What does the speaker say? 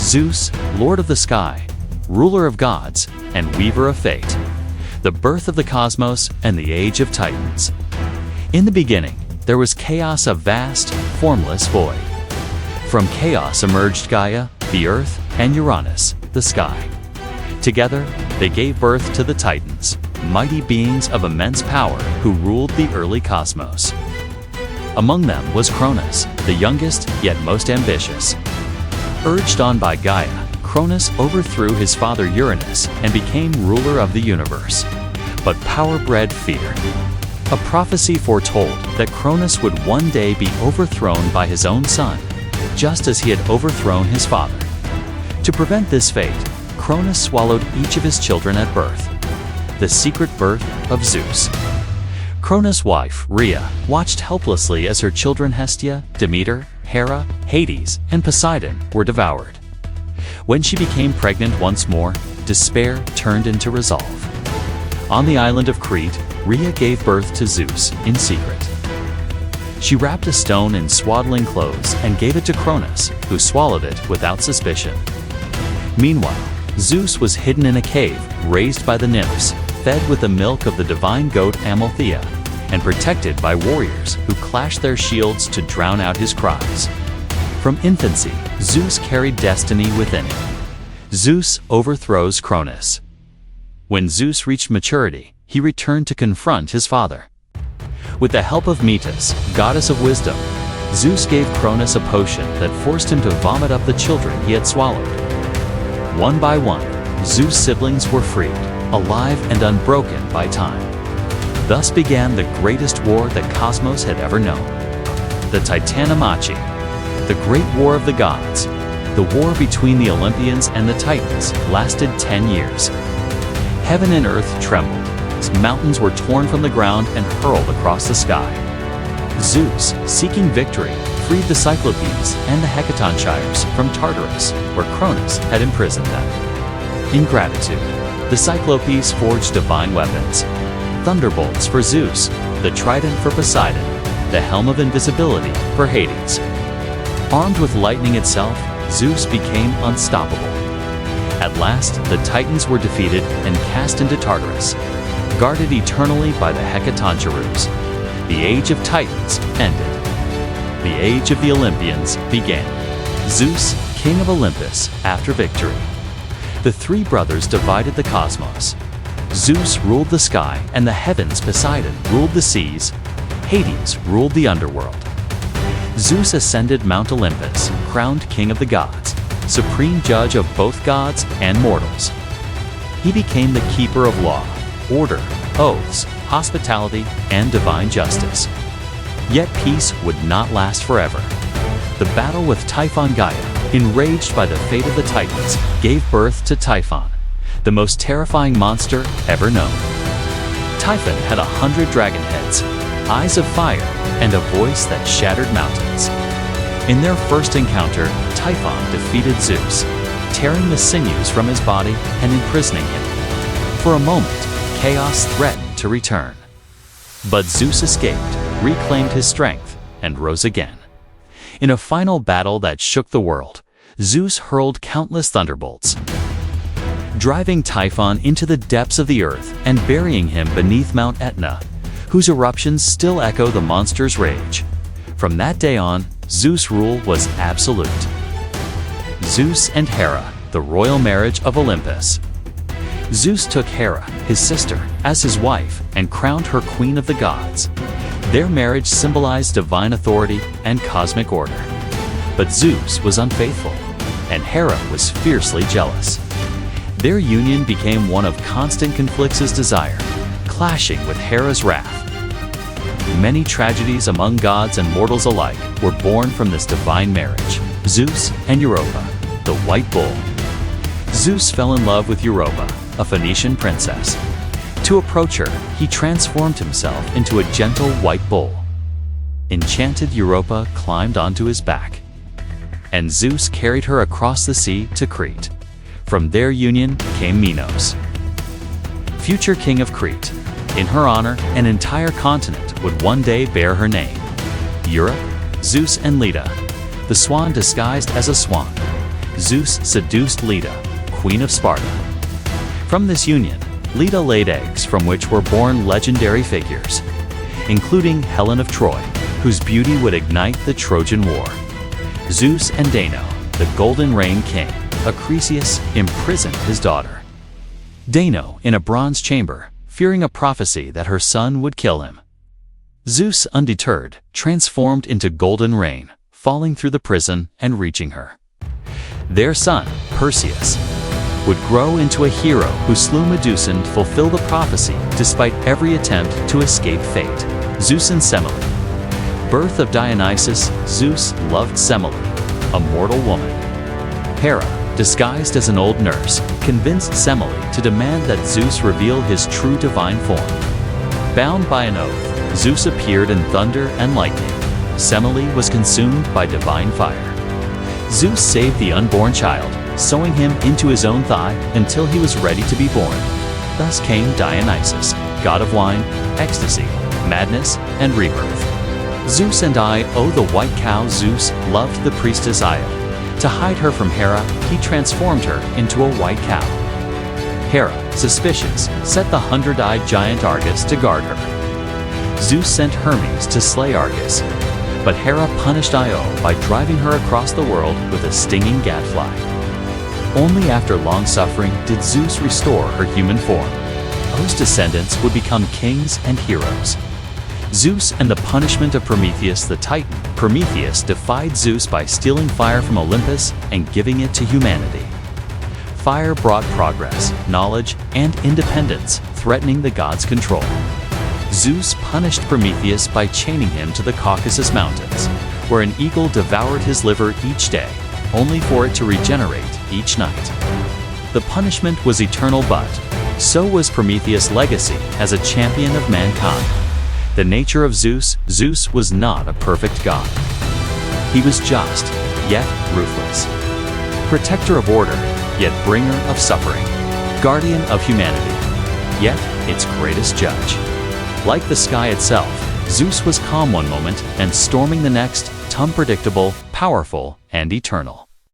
Zeus, Lord of the Sky, ruler of gods, and weaver of fate. The birth of the cosmos and the age of Titans. In the beginning, there was chaos, a vast, formless void. From chaos emerged Gaia, the earth, and Uranus, the sky. Together, they gave birth to the Titans, mighty beings of immense power who ruled the early cosmos. Among them was Cronus, the youngest yet most ambitious. Urged on by Gaia, Cronus overthrew his father Uranus and became ruler of the universe. But power bred fear. A prophecy foretold that Cronus would one day be overthrown by his own son, just as he had overthrown his father. To prevent this fate, Cronus swallowed each of his children at birth. The secret birth of Zeus. Cronus' wife, Rhea, watched helplessly as her children Hestia, Demeter, Hera, Hades, and Poseidon were devoured. When she became pregnant once more, despair turned into resolve. On the island of Crete, Rhea gave birth to Zeus in secret. She wrapped a stone in swaddling clothes and gave it to Cronus, who swallowed it without suspicion. Meanwhile, Zeus was hidden in a cave raised by the nymphs, fed with the milk of the divine goat Amalthea, and protected by warriors who clashed their shields to drown out his cries. From infancy, Zeus carried destiny within him. Zeus overthrows Cronus. When Zeus reached maturity, he returned to confront his father. With the help of Metis, goddess of wisdom, Zeus gave Cronus a potion that forced him to vomit up the children he had swallowed. One by one, Zeus' siblings were freed, alive and unbroken by time. Thus began the greatest war that Cosmos had ever known. The Titanomachy, the great war of the gods. The war between the Olympians and the Titans lasted 10 years. Heaven and earth trembled, as mountains were torn from the ground and hurled across the sky. Zeus, seeking victory, freed the Cyclopes and the Hecatonchires from Tartarus, where Cronus had imprisoned them. In gratitude, the Cyclopes forged divine weapons. Thunderbolts for Zeus, the trident for Poseidon, the helm of invisibility for Hades. Armed with lightning itself, Zeus became unstoppable. At last, the Titans were defeated and cast into Tartarus, guarded eternally by the Hecatonchires. The age of Titans ended. The age of the Olympians began. Zeus, king of Olympus, after victory. The three brothers divided the cosmos. Zeus ruled the sky and the heavens, Poseidon ruled the seas, Hades ruled the underworld. Zeus ascended Mount Olympus, crowned king of the gods, supreme judge of both gods and mortals. He became the keeper of law, order, oaths, hospitality, and divine justice. Yet peace would not last forever. The battle with Typhon Gaia, enraged by the fate of the Titans, gave birth to Typhon, the most terrifying monster ever known. Typhon had 100 dragon heads, eyes of fire, and a voice that shattered mountains. In their first encounter, Typhon defeated Zeus, tearing the sinews from his body and imprisoning him. For a moment, chaos threatened to return. But Zeus escaped, reclaimed his strength, and rose again. In a final battle that shook the world, Zeus hurled countless thunderbolts, driving Typhon into the depths of the earth and burying him beneath Mount Etna, whose eruptions still echo the monster's rage. From that day on, Zeus' rule was absolute. Zeus and Hera, the royal marriage of Olympus. Zeus took Hera, his sister, as his wife and crowned her queen of the gods. Their marriage symbolized divine authority and cosmic order. But Zeus was unfaithful, and Hera was fiercely jealous. Their union became one of constant conflicts' desire, clashing with Hera's wrath. Many tragedies among gods and mortals alike were born from this divine marriage. Zeus and Europa, the white bull. Zeus fell in love with Europa, a Phoenician princess. To approach her, he transformed himself into a gentle white bull. Enchanted Europa climbed onto his back, and Zeus carried her across the sea to Crete. From their union came Minos, future king of Crete. In her honor, an entire continent would one day bear her name. Europe, Zeus and Leda, the swan disguised as a swan. Zeus seduced Leda, queen of Sparta. From this union, Leda laid eggs from which were born legendary figures, including Helen of Troy, whose beauty would ignite the Trojan War. Zeus and Danaë, the Golden Rain King, Acrisius, imprisoned his daughter. Danaë in a bronze chamber, fearing a prophecy that her son would kill him. Zeus, undeterred, transformed into golden rain, falling through the prison and reaching her. Their son, Perseus, would grow into a hero who slew Medusa to fulfill the prophecy despite every attempt to escape fate. Zeus and Semele. Birth of Dionysus. Zeus loved Semele, a mortal woman. Hera, disguised as an old nurse, convinced Semele to demand that Zeus reveal his true divine form. Bound by an oath, Zeus appeared in thunder and lightning. Semele was consumed by divine fire. Zeus saved the unborn child, sewing him into his own thigh until he was ready to be born. Thus came Dionysus, god of wine, ecstasy, madness, and rebirth. Zeus and I owe the white cow. Zeus loved the priestess Io. To hide her from Hera, he transformed her into a white cow. Hera, suspicious, set the 100-eyed giant Argus to guard her. Zeus sent Hermes to slay Argus, but Hera punished Io by driving her across the world with a stinging gadfly. Only after long suffering did Zeus restore her human form. Whose descendants would become kings and heroes. Zeus and the punishment of Prometheus the Titan. Prometheus defied Zeus by stealing fire from Olympus and giving it to humanity. Fire brought progress, knowledge, and independence, threatening the gods' control. Zeus punished Prometheus by chaining him to the Caucasus Mountains, where an eagle devoured his liver each day, only for it to regenerate each night. The punishment was eternal, but so was Prometheus' legacy as a champion of mankind. The nature of Zeus. Zeus was not a perfect god. He was just, yet ruthless. Protector of order, yet bringer of suffering. Guardian of humanity, yet its greatest judge. Like the sky itself, Zeus was calm one moment and storming the next, unpredictable, powerful, and eternal.